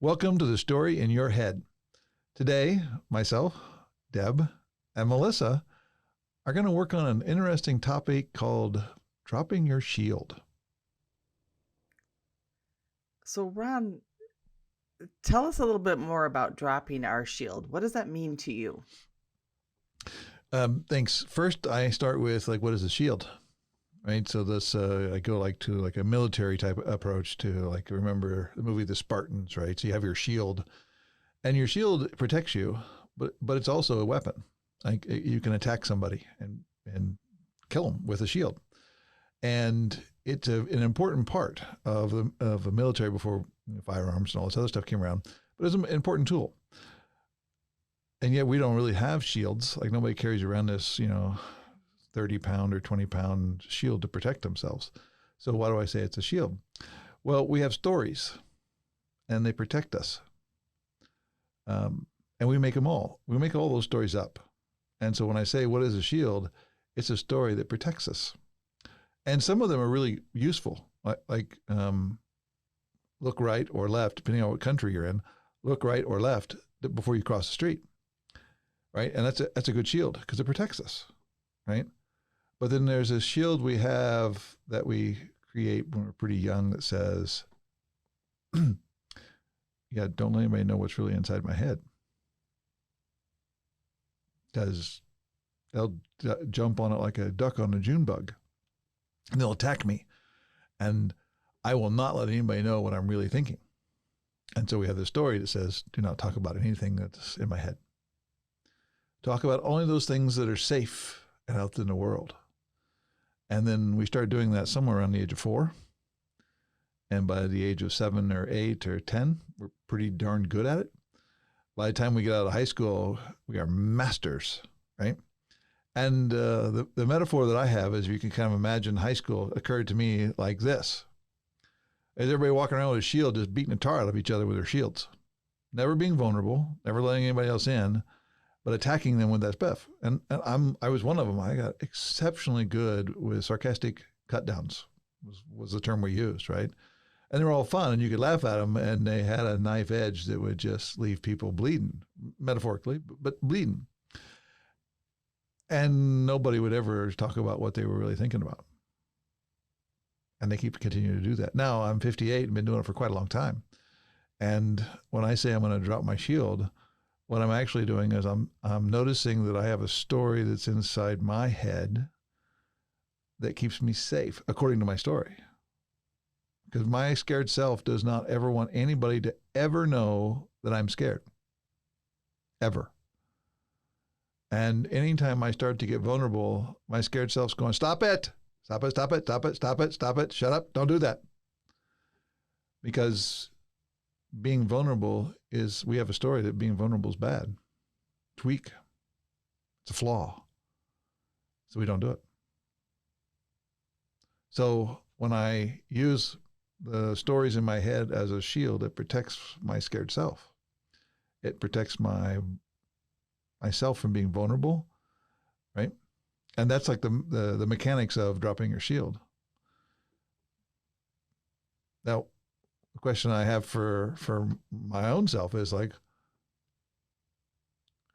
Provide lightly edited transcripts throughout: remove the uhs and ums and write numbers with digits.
Welcome to the story in your head. Today, myself, Deb, and Melissa are going to work on an interesting topic called dropping your shield. So, Ron, tell us a little bit more about dropping our shield. What does that mean to you? Thanks. First, I start with what is a shield? Right. So this, I go to a military type approach to remember the movie The Spartans, right? So you have your shield, and your shield protects you, but it's also a weapon. Like you can attack somebody and kill them with a shield, and it's an important part of a military before firearms and all this other stuff came around. But it's an important tool, and yet we don't really have shields. Like nobody carries around this 30-pound or 20-pound shield to protect themselves. So why do I say it's a shield? Well, we have stories, and they protect us. And we make them all. We make all those stories up. And so when I say what is a shield, it's a story that protects us. And some of them are really useful. Look right or left, depending on what country you're in. Look right or left before you cross the street, right? And that's a good shield because it protects us, right? But then there's a shield we have that we create when we're pretty young that says, yeah, don't let anybody know what's really inside my head. Because they'll jump on it like a duck on a June bug. And they'll attack me. And I will not let anybody know what I'm really thinking. And so we have this story that says, do not talk about anything that's in my head. Talk about only those things that are safe and out in the world. And then we start doing that somewhere around the age of 4. And by the age of 7 or 8 or 10, we're pretty darn good at it. By the time we get out of high school, we are masters, right? And the metaphor that I have is you can kind of imagine high school occurred to me like this. Is everybody walking around with a shield just beating the tar out of each other with their shields. Never being vulnerable, never letting anybody else in, but attacking them with that stuff. And I was one of them. I got exceptionally good with sarcastic cut downs was the term we used, right? And they were all fun, and you could laugh at them, and they had a knife edge that would just leave people bleeding, metaphorically, but bleeding. And nobody would ever talk about what they were really thinking about. And they keep continuing to do that. Now I'm 58 and been doing it for quite a long time. And when I say I'm going to drop my shield, what I'm actually doing is I'm noticing that I have a story that's inside my head that keeps me safe, according to my story. Because my scared self does not ever want anybody to ever know that I'm scared. Ever. And anytime I start to get vulnerable, my scared self's going, stop it. Stop it, stop it, stop it, stop it, stop it. Shut up. Don't do that. Because being vulnerable we have a story that being vulnerable is bad. It's weak. It's a flaw. So we don't do it. So when I use the stories in my head as a shield, it protects my scared self. It protects myself from being vulnerable, right? And that's like the mechanics of dropping your shield. Now, the question I have for my own self is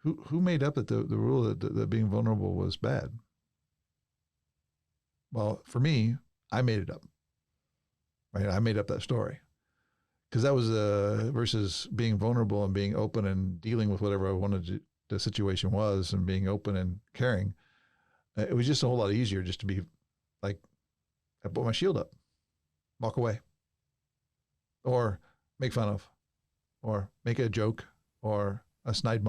who made up the rule that being vulnerable was bad? Well, for me, I made it up. Right? I made up that story because that was versus being vulnerable and being open and dealing with whatever I wanted the situation was and being open and caring. It was just a whole lot easier just to be like, I put my shield up, walk away, or make fun of, or make a joke, or a snide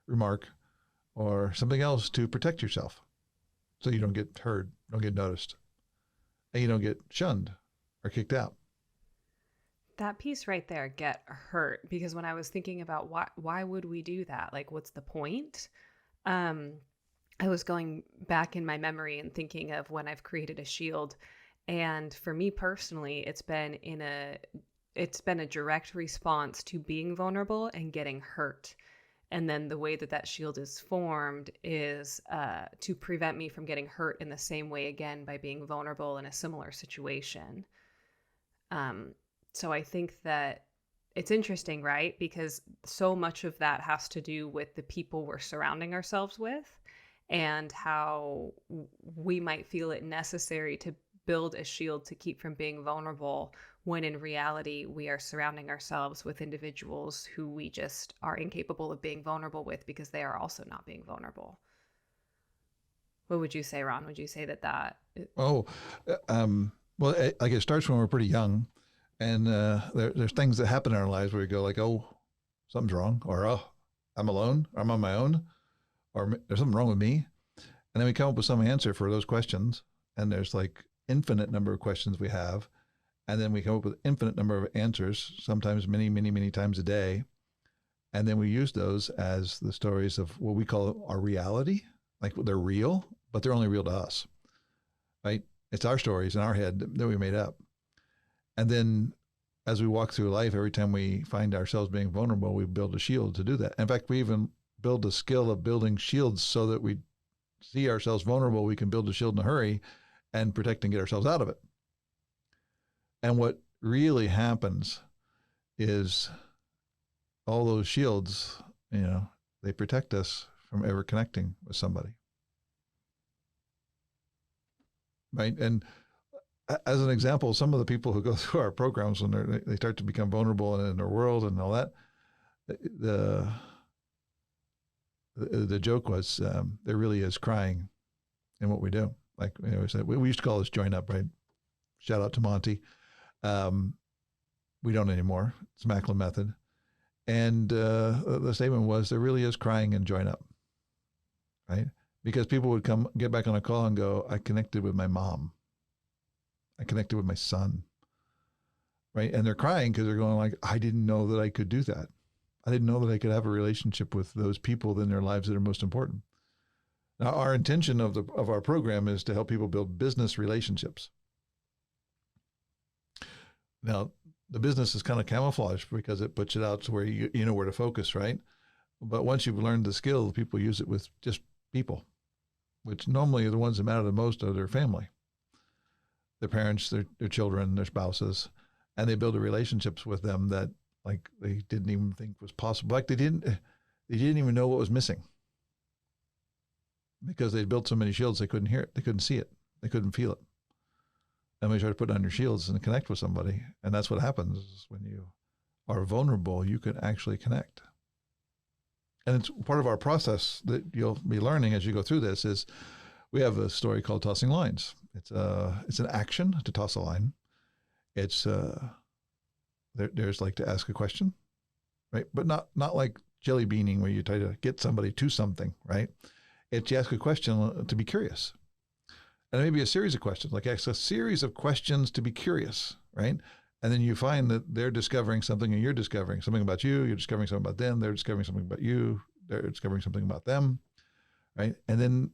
remark, or something else to protect yourself so you don't get heard, don't get noticed, and you don't get shunned or kicked out. That piece right there, get hurt, because when I was thinking about why would we do that? Like, what's the point? I was going back in my memory and thinking of when I've created a shield. And for me personally, it's been a direct response to being vulnerable and getting hurt. And then the way that shield is formed is to prevent me from getting hurt in the same way again by being vulnerable in a similar situation. So I think that it's interesting, right? Because so much of that has to do with the people we're surrounding ourselves with and how we might feel it necessary to build a shield to keep from being vulnerable when in reality we are surrounding ourselves with individuals who we just are incapable of being vulnerable with because they are also not being vulnerable. What would you say, Ron? Would you say that? Oh, well, like it starts when we're pretty young, and there's things that happen in our lives where we go like, oh, something's wrong, or oh, I'm alone, or I'm on my own, or there's something wrong with me, and then we come up with some answer for those questions, and there's like infinite number of questions we have, and then we come up with infinite number of answers, sometimes many, many, many times a day, and then we use those as the stories of what we call our reality, like they're real, but they're only real to us, right? It's our stories in our head that we made up. And then as we walk through life, every time we find ourselves being vulnerable, we build a shield to do that. In fact, we even build the skill of building shields so that we see ourselves vulnerable, we can build a shield in a hurry and protect and get ourselves out of it. And what really happens is all those shields, they protect us from ever connecting with somebody. Right? And as an example, some of the people who go through our programs, when they start to become vulnerable in their world and all that, the joke was there really is crying in what we do. Like we used to call this join up, right? Shout out to Monty. We don't anymore. It's Macklin method. And the statement was there really is crying in join up, right? Because people would get back on a call and go, I connected with my mom. I connected with my son, right? And they're crying because they're going like, I didn't know that I could do that. I didn't know that I could have a relationship with those people in their lives that are most important. Now, our intention of our program is to help people build business relationships. Now, the business is kind of camouflaged because it puts it out to where you know where to focus, right? But once you've learned the skill, people use it with just people, which normally are the ones that matter the most are their family, their parents, their children, their spouses, and they build relationships with them that like they didn't even think was possible. Like they didn't even know what was missing because they'd built so many shields they couldn't hear it, they couldn't see it, they couldn't feel it. And when you try to put on your shields and connect with somebody, and that's what happens when you are vulnerable, you can actually connect. And it's part of our process that you'll be learning as you go through this is we have a story called tossing lines. It's an action to toss a line. It's there's like to ask a question, right? But not like jelly beaning where you try to get somebody to something, right? It's you ask a question to be curious. And maybe a series of questions, like ask a series of questions to be curious, right? And then you find that they're discovering something and you're discovering something about you, you're discovering something about them, they're discovering something about you, they're discovering something about them, right? And then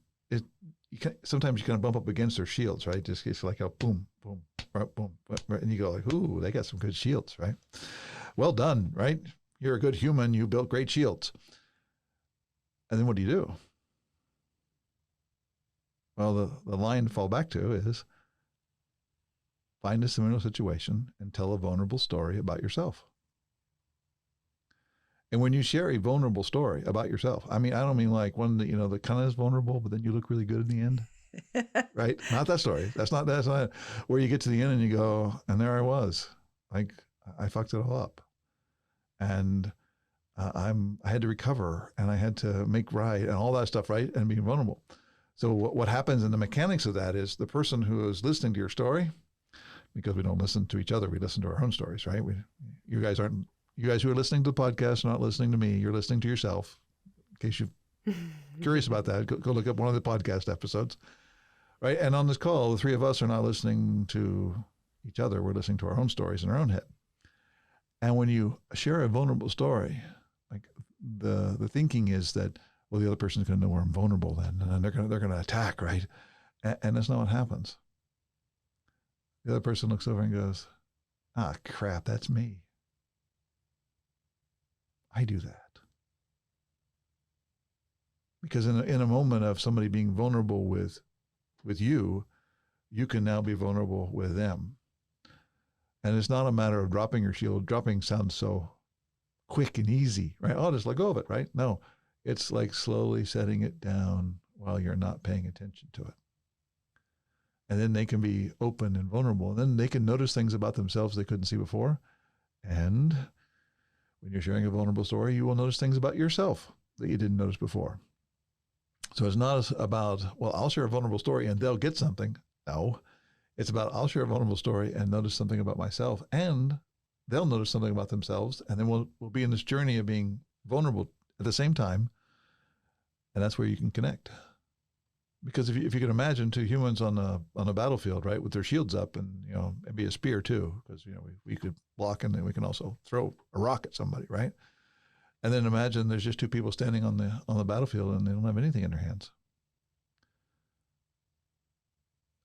sometimes you kind of bump up against their shields, right? Just it's like a boom, boom, right, boom, right? And you go like, ooh, they got some good shields, right? Well done, right? You're a good human, you built great shields. And then what do? Well, the line to fall back to is find a similar situation and tell a vulnerable story about yourself. And when you share a vulnerable story about yourself, I mean, I don't mean like one that, that kind of is vulnerable, but then you look really good in the end, right? Not that story. That's not where you get to the end and you go, and there I was, like I fucked it all up. And I had to recover and I had to make right and all that stuff, right? And being vulnerable. So what happens in the mechanics of that is the person who is listening to your story, because we don't listen to each other, we listen to our own stories, right? You guys who are listening to the podcast are not listening to me, you're listening to yourself. In case you're curious about that, go look up one of the podcast episodes, right? And on this call, the three of us are not listening to each other, we're listening to our own stories in our own head. And when you share a vulnerable story, like the thinking is that, well, the other person's going to know where I'm vulnerable then, and they're going to attack, right? And that's not what happens. The other person looks over and goes, ah, crap, that's me. I do that. Because in a moment of somebody being vulnerable with you, you can now be vulnerable with them. And it's not a matter of dropping your shield. Dropping sounds so quick and easy, right? I'll just let go of it, right? No, it's like slowly setting it down while you're not paying attention to it. And then they can be open and vulnerable. And then they can notice things about themselves they couldn't see before. And when you're sharing a vulnerable story, you will notice things about yourself that you didn't notice before. So it's not about, well, I'll share a vulnerable story and they'll get something. No, it's about I'll share a vulnerable story and notice something about myself, and they'll notice something about themselves. And then we'll be in this journey of being vulnerable at the same time. And that's where you can connect. Because if you can imagine two humans on a battlefield, right, with their shields up, and and be a spear too, because we could block and then we can also throw a rock at somebody, right? And then imagine there's just two people standing on the battlefield and they don't have anything in their hands.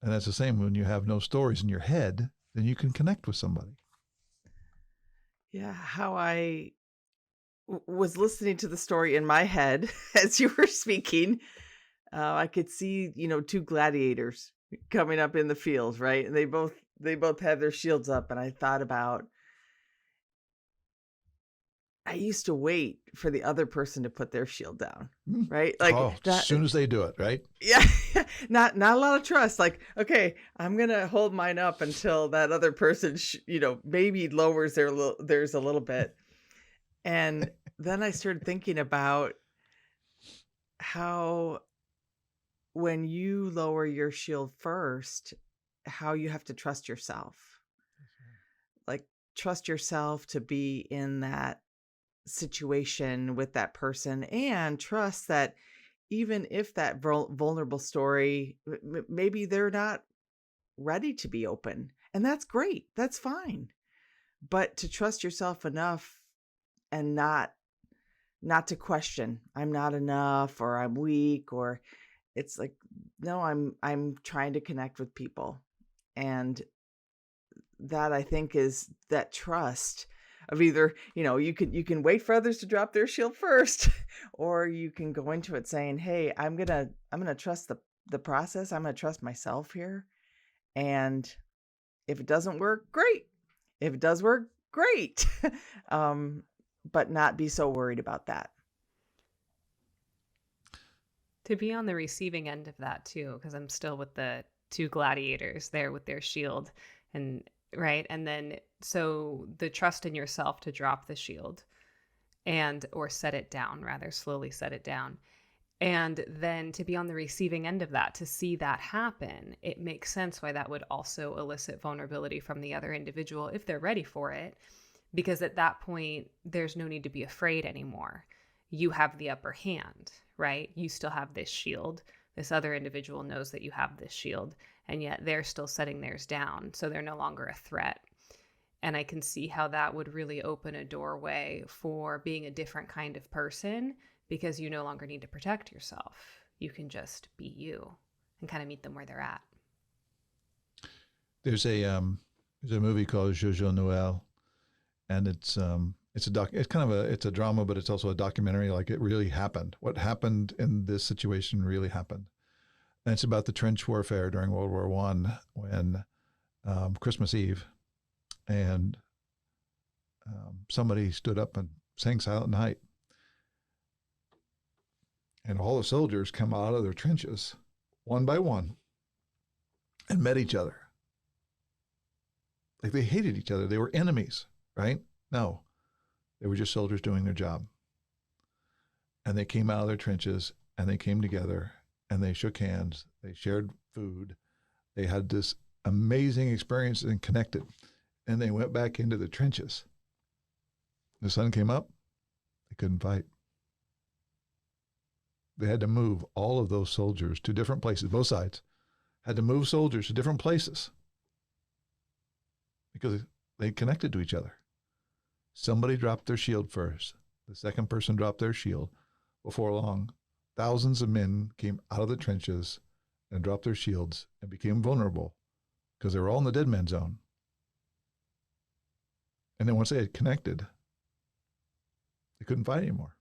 And that's the same when you have no stories in your head, then you can connect with somebody. Yeah, how I was listening to the story in my head as you were speaking. I could see, two gladiators coming up in the field, right? And they both have their shields up. And I thought about, I used to wait for the other person to put their shield down, right? Like as soon as they do it, right? Yeah, not a lot of trust. Like, okay, I'm gonna hold mine up until that other person, maybe lowers theirs a little bit. And then I started thinking about how when you lower your shield first, how you have to trust yourself. Like, trust yourself to be in that situation with that person, and trust that even if that vulnerable story, maybe they're not ready to be open, and that's great. That's fine. But to trust yourself enough and not to question, I'm not enough, or I'm weak, or it's like, no, I'm trying to connect with people. And that, I think, is that trust of either, you can wait for others to drop their shield first, or you can go into it saying, hey, I'm going to trust the process. I'm going to trust myself here. And if it doesn't work, great. If it does work, great. But not be so worried about that. To be on the receiving end of that too, because I'm still with the two gladiators there with their shield, and right. And then, so the trust in yourself to drop the shield or set it down, rather slowly set it down. And then to be on the receiving end of that, to see that happen, it makes sense why that would also elicit vulnerability from the other individual if they're ready for it. Because at that point, there's no need to be afraid anymore. You have the upper hand, right? You still have this shield. This other individual knows that you have this shield, and yet they're still setting theirs down. So they're no longer a threat. And I can see how that would really open a doorway for being a different kind of person, because you no longer need to protect yourself. You can just be you and kind of meet them where they're at. There's a movie called Jojo Noel, and it's a drama, but it's also a documentary. Like, it really happened. What happened in this situation really happened. And it's about the trench warfare during World War I, when Christmas Eve, and somebody stood up and sang Silent Night. And all the soldiers come out of their trenches, one by one, and met each other. Like, they hated each other. They were enemies, right? No, they were just soldiers doing their job. And they came out of their trenches, and they came together, and they shook hands. They shared food. They had this amazing experience and connected. And they went back into the trenches. The sun came up. They couldn't fight. They had to move all of those soldiers to different places. Both sides had to move soldiers to different places because they connected to each other. Somebody dropped their shield first. The second person dropped their shield. Before long, thousands of men came out of the trenches and dropped their shields and became vulnerable because they were all in the dead man zone. And then once they had connected, they couldn't fight anymore.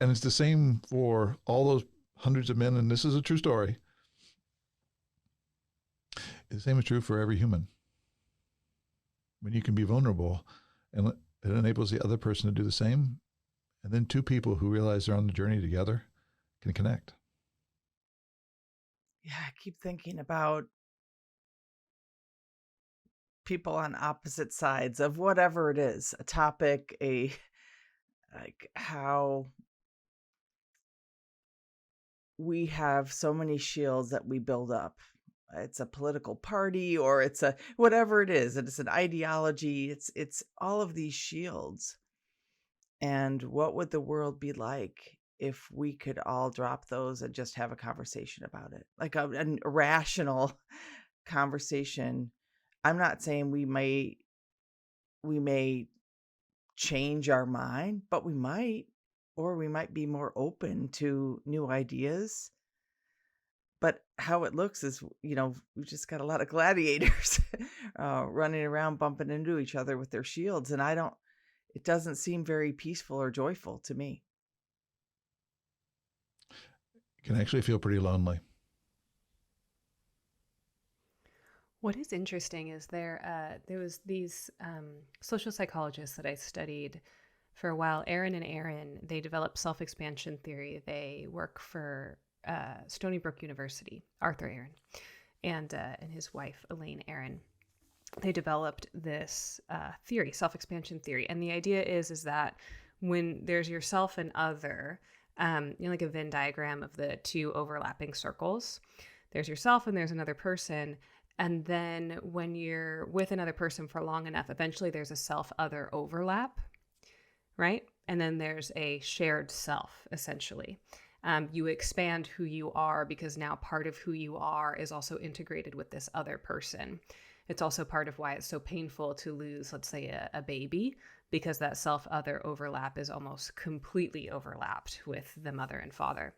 And it's the same for all those hundreds of men, and this is a true story. The same is true for every human. When you can be vulnerable, and it enables the other person to do the same. And then two people who realize they're on the journey together can connect. Yeah, I keep thinking about people on opposite sides of whatever it is, a topic, like how we have so many shields that we build up. It's a political party or it's a whatever it is. It's an ideology. It's all of these shields. And what would the world be like if we could all drop those and just have a conversation about it? Like a rational conversation. I'm not saying we may change our mind, but we might, or we might be more open to new ideas. But how it looks is, we've just got a lot of gladiators running around bumping into each other with their shields. And it doesn't seem very peaceful or joyful to me. It can actually feel pretty lonely. What is interesting is there was these social psychologists that I studied for a while, Aaron and Aaron. They developed self-expansion theory. They work for Stony Brook University, Arthur Aaron, and his wife, Elaine Aaron. They developed this theory, self-expansion theory. And the idea is that when there's yourself and other, like a Venn diagram of the two overlapping circles, there's yourself and there's another person. And then when you're with another person for long enough, eventually there's a self-other overlap, right? And then there's a shared self, essentially. You expand who you are because now part of who you are is also integrated with this other person. It's also part of why it's so painful to lose, let's say, a baby, because that self-other overlap is almost completely overlapped with the mother and father.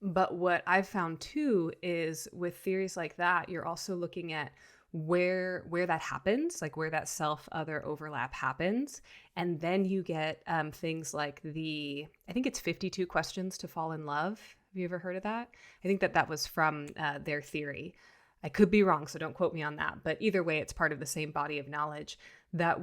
But what I've found too is with theories like that, you're also looking at where that happens, like where that self-other overlap happens. And then you get things like I think it's 52 questions to fall in love. Have you ever heard of that? I think that was from their theory. I could be wrong, so don't quote me on that. But either way, it's part of the same body of knowledge that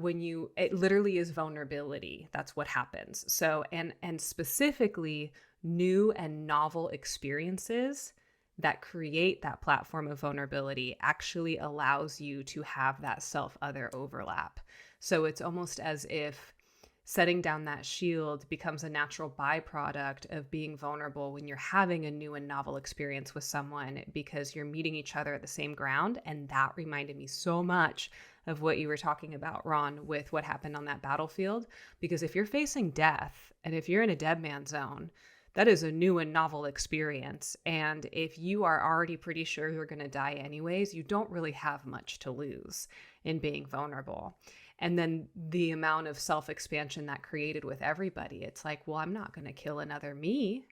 it literally is vulnerability. That's what happens. So, and specifically new and novel experiences that create that platform of vulnerability actually allows you to have that self-other overlap. So it's almost as if setting down that shield becomes a natural byproduct of being vulnerable when you're having a new and novel experience with someone, because you're meeting each other at the same ground. And that reminded me so much of what you were talking about, Ron, with what happened on that battlefield. Because if you're facing death and if you're in a dead man zone, that is a new and novel experience. And if you are already pretty sure you're going to die anyways, you don't really have much to lose in being vulnerable. And then the amount of self-expansion that created with everybody, it's like, well, I'm not going to kill another me.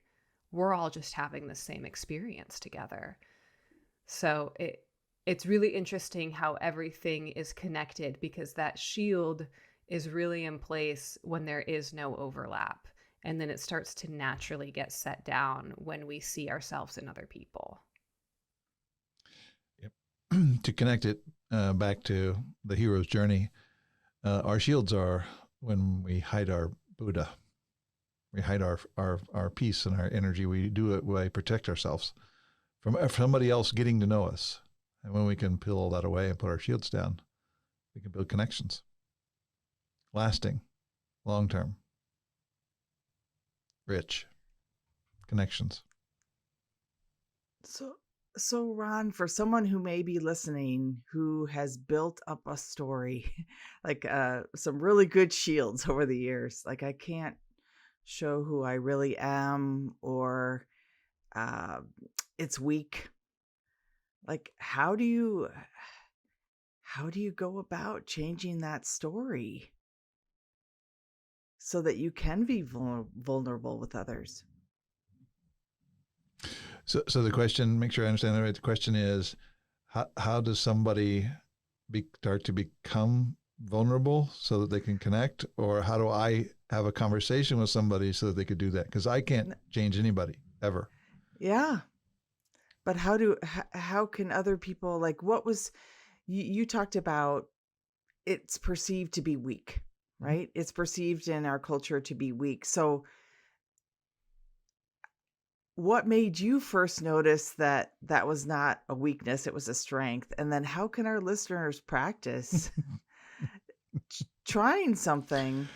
We're all just having the same experience together. So it's really interesting how everything is connected, because that shield is really in place when there is no overlap. And then it starts to naturally get set down when we see ourselves in other people. Yep. To connect it back to the hero's journey, our shields are when we hide our Buddha. We hide our peace and our energy. We do it by protect ourselves from somebody else getting to know us. And when we can peel all that away and put our shields down, we can build connections. Lasting, long-term, rich connections. So Ron, for someone who may be listening, who has built up a story, like some really good shields over the years, like I can't show who I really am, or it's weak. Like, how do you go about changing that story so that you can be vulnerable with others? So the question, make sure I understand that right. The question is, how does somebody start to become vulnerable so that they can connect? Or how do I have a conversation with somebody so that they could do that? Because I can't change anybody ever. Yeah. But how can other people, like, what was, you talked about it's perceived to be weak, right? It's perceived in our culture to be weak. So what made you first notice that that was not a weakness, it was a strength? And then how can our listeners practice trying something?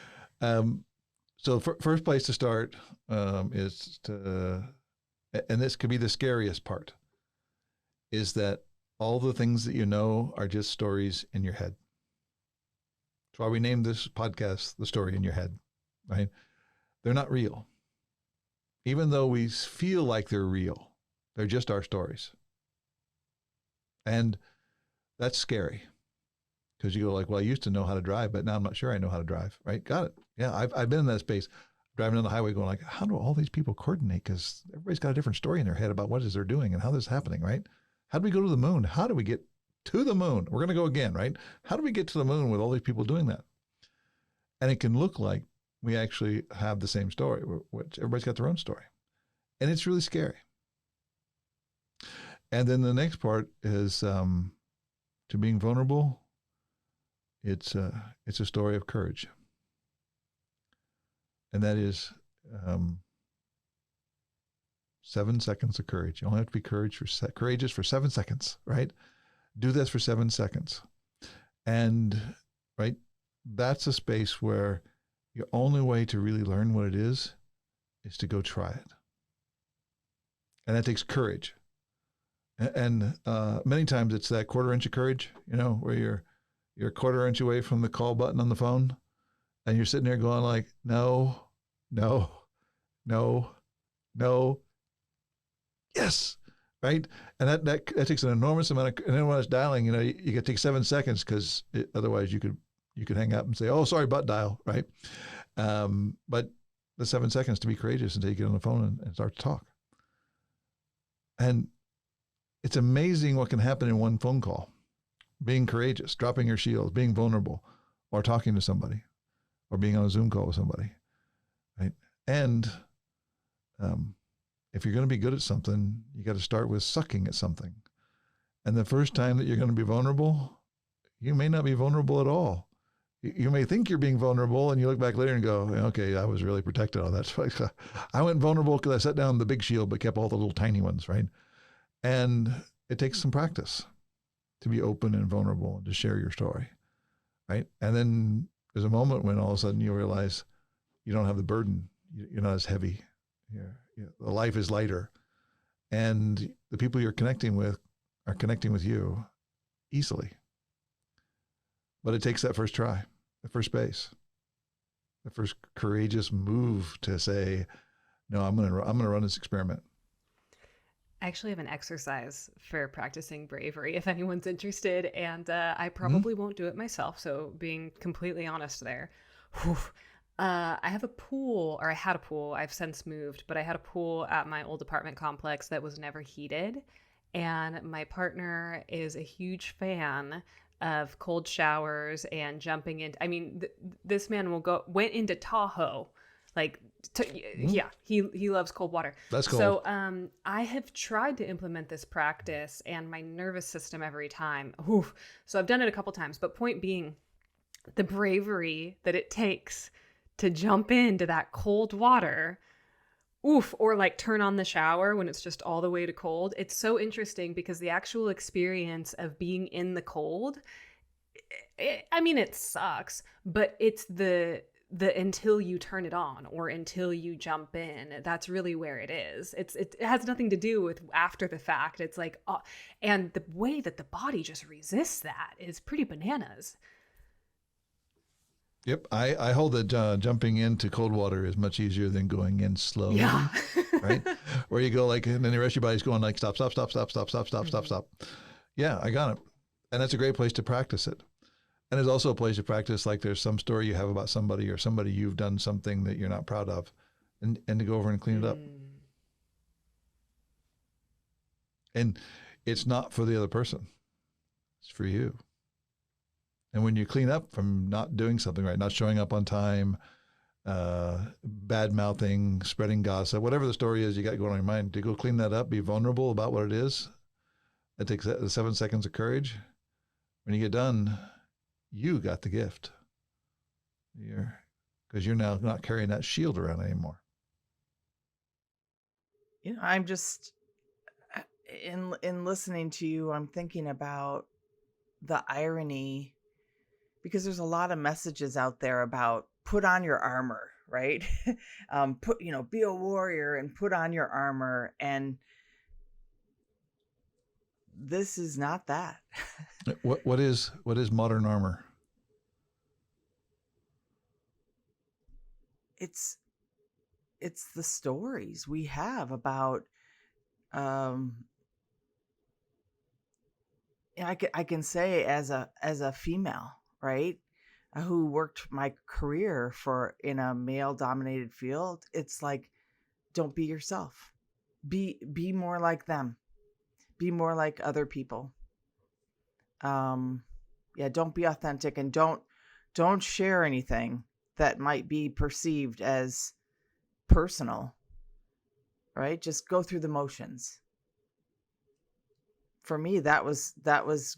So first place to start is to, and this could be the scariest part, is that all the things that you know are just stories in your head. That's why we named this podcast The Story in Your Head, right? They're not real. Even though we feel like they're real, they're just our stories. And that's scary because you go like, well, I used to know how to drive, but now I'm not sure I know how to drive, right? Got it. Yeah, I've been in that space, driving on the highway going like, how do all these people coordinate? Because everybody's got a different story in their head about what it is they're doing and how this is happening, right? How do we go to the moon? How do we get to the moon? We're going to go again, right? How do we get to the moon with all these people doing that? And it can look like we actually have the same story, which everybody's got their own story. And it's really scary. And then the next part is to being vulnerable. It's a story of courage. And that is 7 seconds of courage. You only have to be courageous for 7 seconds, right? Do this for 7 seconds. And, right, that's a space where your only way to really learn what it is to go try it. And that takes courage. And many times it's that 1/4 inch of courage, you know, where you're 1/4 inch away from the call button on the phone and you're sitting there going like, no, no, no, no, yes, right? And that takes an enormous amount of, and then when it's dialing, you know, you got to take 7 seconds because otherwise you could hang up and say, oh, sorry, butt dial, right? But the 7 seconds to be courageous until you get on the phone and start to talk. And it's amazing what can happen in one phone call. Being courageous, dropping your shields, being vulnerable, or talking to somebody, or being on a Zoom call with somebody, right? And if you're going to be good at something, you got to start with sucking at something. And the first time that you're going to be vulnerable, you may not be vulnerable at all. You may think you're being vulnerable, and you look back later and go, okay, I was really protected on that. I went vulnerable because I set down the big shield, but kept all the little tiny ones, right? And it takes some practice to be open and vulnerable and to share your story, right? And then there's a moment when all of a sudden you realize you don't have the burden. You're not as heavy. The life is lighter. And the people you're connecting with are connecting with you easily. But it takes that first try, the first base, the first courageous move to say, no, I'm going to run this experiment. I actually have an exercise for practicing bravery if anyone's interested, and I probably won't do it myself, so being completely honest there. I have a pool, or I had a pool, I've since moved, but I had a pool at my old apartment complex that was never heated, and my partner is a huge fan of cold showers and jumping in. I mean, this man went into Tahoe. Like, yeah, he loves cold water. That's cool. So I have tried to implement this practice, and my nervous system every time. So I've done it a couple times, but point being, the bravery that it takes to jump into that cold water, or like turn on the shower when it's just all the way to cold. It's so interesting because the actual experience of being in the cold, I mean, it sucks, but it's the until you turn it on or until you jump in, that's really where it is. It has nothing to do with after the fact. It's like, and the way that the body just resists that is pretty bananas. Yep. I hold that jumping into cold water is much easier than going in slowly. Yeah. Right? Where you go like, and then the rest of your body's going like, stop, stop, stop, stop, stop, stop, stop, stop, stop. Yeah, I got it. And that's a great place to practice it. And there's also a place to practice, like there's some story you have about somebody or somebody you've done something that you're not proud of, and to go over and clean it up. And it's not for the other person. It's for you. And when you clean up from not doing something right, not showing up on time, bad mouthing, spreading gossip, whatever the story is you got going on in your mind, to go clean that up, be vulnerable about what it is. It takes 7 seconds of courage. When you get done, you got the gift. Because you're now not carrying that shield around anymore. I'm just in listening to you, I'm thinking about the irony, because there's a lot of messages out there about put on your armor, right? Be a warrior and put on your armor. And this is not that. What is modern armor? It's the stories we have about, I can say as a female, right, who worked my career in a male dominated field, it's like, don't be yourself. Be more like them. Be more like other people. Don't be authentic, and don't share anything that might be perceived as personal, right? Just go through the motions. For me, that was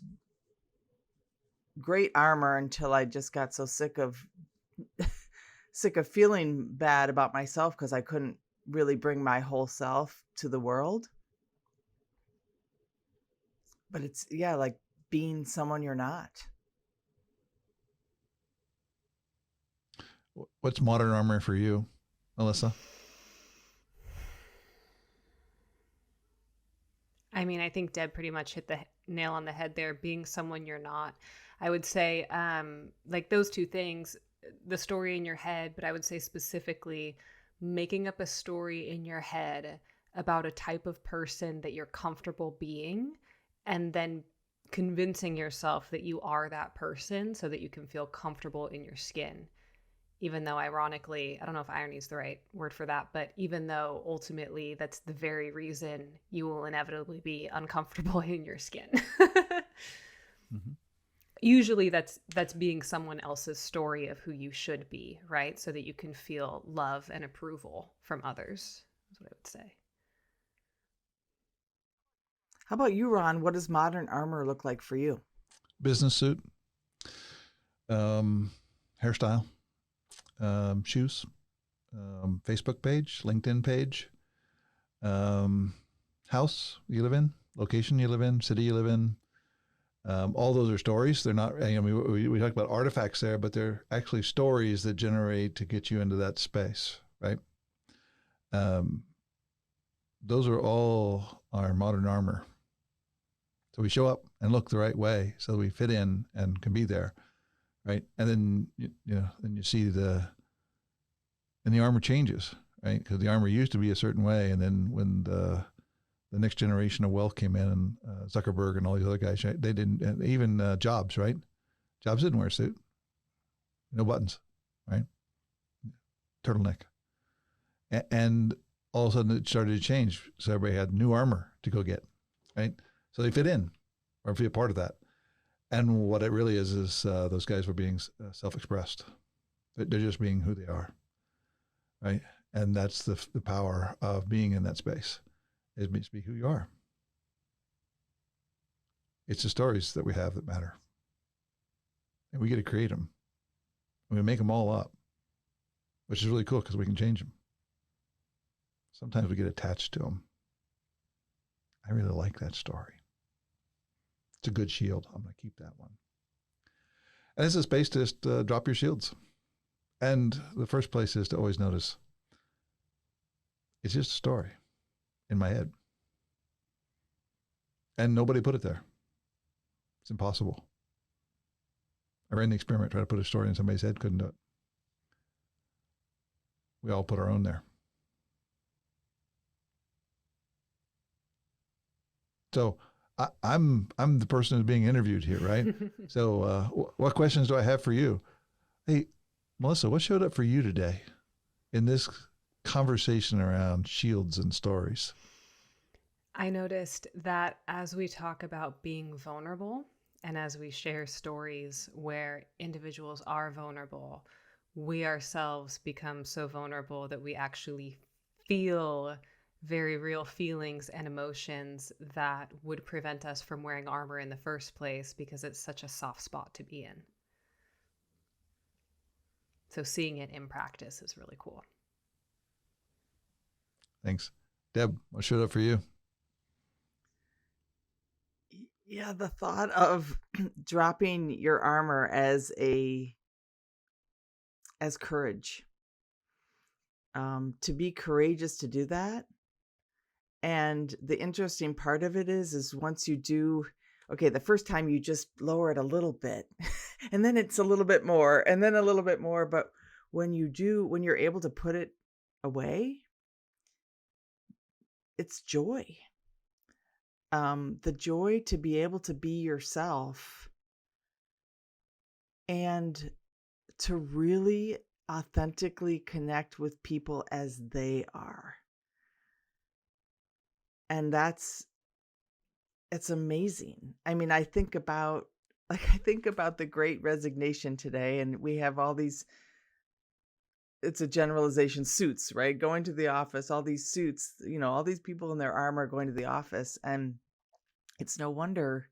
great armor until I just got so sick of feeling bad about myself because I couldn't really bring my whole self to the world. But it's, like being someone you're not. What's modern armor for you, Melissa? I mean, I think Deb pretty much hit the nail on the head there, being someone you're not. I would say, like those two things, the story in your head, but I would say specifically making up a story in your head about a type of person that you're comfortable being, and then convincing yourself that you are that person so that you can feel comfortable in your skin. Even though ironically, I don't know if irony is the right word for that, but even though ultimately that's the very reason you will inevitably be uncomfortable in your skin. Mm-hmm. Usually that's being someone else's story of who you should be, right? So that you can feel love and approval from others, is what I would say. How about you, Ron? What does modern armor look like for you? Business suit, hairstyle, shoes, Facebook page, LinkedIn page, house you live in, location you live in, city you live in. All those are stories. They're not, we talk about artifacts there, but they're actually stories that generate to get you into that space, right? Those are all our modern armor. So we show up and look the right way so we fit in and can be there, right? And then, then you see and the armor changes, right? Because the armor used to be a certain way. And then when the next generation of wealth came in, and Zuckerberg and all these other guys, right? They didn't, even Jobs, right? Jobs didn't wear a suit, no buttons, right? Turtleneck. And all of a sudden it started to change. So everybody had new armor to go get, right? So they fit in or be a part of that. And what it really is those guys were being self-expressed. They're just being who they are, right? And that's the power of being in that space. It means to be who you are. It's the stories that we have that matter. And we get to create them. We make them all up, which is really cool because we can change them. Sometimes we get attached to them. I really like that story. It's a good shield. I'm going to keep that one. And it's a space to just drop your shields. And the first place is to always notice it's just a story in my head. And nobody put it there. It's impossible. I ran the experiment, tried to put a story in somebody's head, couldn't do it. We all put our own there. So I'm the person who's being interviewed here, right? So what questions do I have for you? Hey, Melissa, what showed up for you today in this conversation around shields and stories? I noticed that as we talk about being vulnerable and as we share stories where individuals are vulnerable, we ourselves become so vulnerable that we actually feel very real feelings and emotions that would prevent us from wearing armor in the first place because it's such a soft spot to be in. So seeing it in practice is really cool. Thanks. Deb, what showed up for you? Yeah, the thought of dropping your armor as courage. To be courageous to do that. And the interesting part of it is once you do, okay, the first time you just lower it a little bit, and then it's a little bit more, and then a little bit more. But when you're able to put it away, it's joy. The joy to be able to be yourself and to really authentically connect with people as they are. And it's amazing. I mean, I think about the Great Resignation today, and we have all these, it's a generalization, suits, right? Going to the office, all these suits, all these people in their armor going to the office. And it's no wonder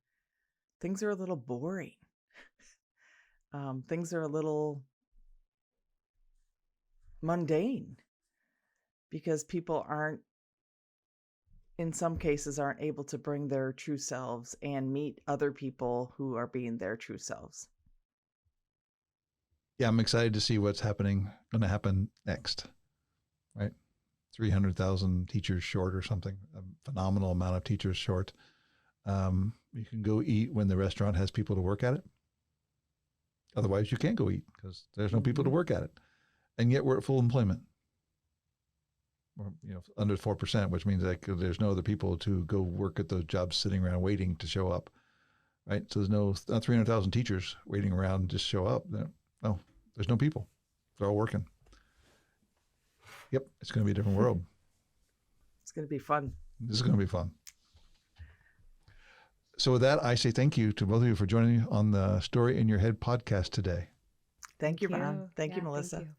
things are a little boring. Things are a little mundane because people in some cases aren't able to bring their true selves and meet other people who are being their true selves. Yeah, I'm excited to see what's going to happen next, right? 300,000 teachers short or something, a phenomenal amount of teachers short. You can go eat when the restaurant has people to work at it. Otherwise, you can't go eat because there's no people to work at it. And yet we're at full employment. Or, under 4%, which means like there's no other people to go work at those jobs sitting around waiting to show up, right? So there's not 300,000 teachers waiting around to just show up. No, there's no people. They're all working. Yep, it's going to be a different world. It's going to be fun. This is going to be fun. So with that, I say thank you to both of you for joining me on the Story in Your Head podcast today. Thank you, Ron. Thank you, Melissa. Thank you.